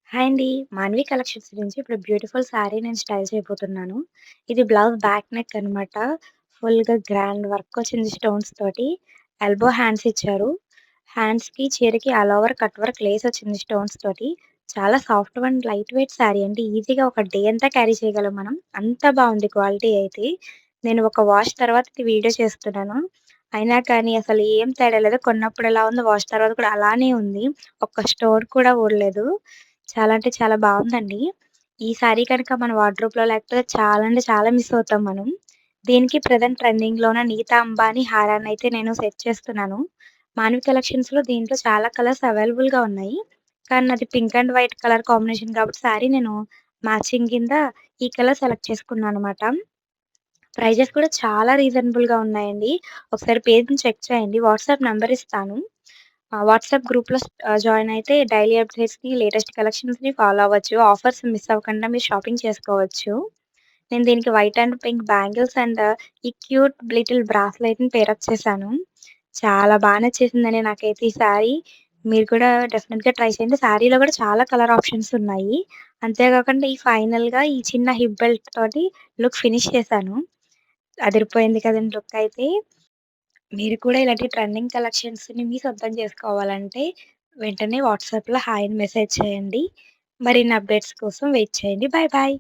Hi అండి. 'Manvi collections' నుంచి ఇప్పుడు బ్యూటిఫుల్ శారీ నేను స్టైల్ చేయబోతున్నాను. ఇది బ్లౌజ్ బ్యాక్ నెక్ అనమాట. ఫుల్‌గా గ్రాండ్ వర్కొచ్చింది స్టోన్స్ తోటి. ఎల్బో హ్యాండ్స్ ఇచ్చారు. హ్యాండ్స్‌కి, చీరకి ఆల్ ఓవర్ కట్ వర్క్ లేసొచ్చింది స్టోన్స్ తోటి. చాలా soft and light weight sari అండి. ఈజీగా ఒక డే అంతా క్యారీ చేయగలం మనం. అంత బావుంది క్వాలిటీ అయితే. నేను ఒక వాష్ తర్వాత ఇది వీడియో చేస్తున్నాను. అయినా కానీ అసలు ఏం తేడా లేదు. కొన్నప్పుడు ఎలా ఉందో వాష్ తర్వాత కూడా అలానే ఉంది. ఒక్క స్టోన్ కూడా ఊడలేదు. చాలా అంటే చాలా బావుందండి. ఈ సారీ కనుక మన వార్డ్‌రోబ్‌లో లేకపోతే చాలా అంటే చాలా మిస్ అవుతాం మనం. దీనికి ప్రెజెంట్ ట్రెండింగ్‌లో ఉన్న 'నీతా అంబానీ' హారాన్నయితే నేను సెట్ చేస్తున్నాను. 'మానవి కలెక్షన్స్‌లో' దీంట్లో చాలా కలర్స్ అవైలబుల్‌గా ఉన్నాయి. కానీ నాది pink and white colour combination కాబట్టి సారీ నేను మ్యాచింగ్ కింద ఈ కలర్ సెలెక్ట్ చేసుకున్నాననమాట. ప్రైజెస్ కూడా చాలా రీజనబుల్‌గా ఉన్నాయండి. ఒకసారి పేజ్‌ని చెక్ చేయండి. వాట్సాప్ నంబర్ ఇస్తాను. వాట్సాప్ గ్రూప్‌లో జాయిన్ అయితే డైలీ అప్డేట్స్‌ని, లేటెస్ట్ కలెక్షన్స్‌ని ఫాలో అవ్వచ్చు. ఆఫర్స్ మిస్ అవ్వకుండా మీరు షాపింగ్ చేసుకోవచ్చు. నేను దీనికి white and pink bangles and ఈ క్యూట్ లిటిల్ బ్రాస్లెట్‌ని పేరప్ చేశాను. చాలా నచ్చేసిందండి నాకైతే ఈ శారీ. మీరు కూడా డెఫినిట్‌గా ట్రై చేయండి. శారీలో కూడా చాలా కలర్ ఆప్షన్స్ ఉన్నాయి. అంతే కాకుండా ఈ ఫైనల్‌గా ఈ చిన్న హిప్ బెల్ట్ తోటి లుక్ ఫినిష్ చేశాను. అదిరిపోయింది కదండీ లుక్ అయితే. మీరు కూడా ఇలాంటి ట్రెండింగ్ కలెక్షన్స్‌ని మీ సొంతం చేసుకోవాలంటే వెంటనే వాట్సాప్‌లో హాయ్ అని మెసేజ్ చేయండి. మరిన్ని అప్డేట్స్ కోసం వెయిట్ చేయండి. Bye bye.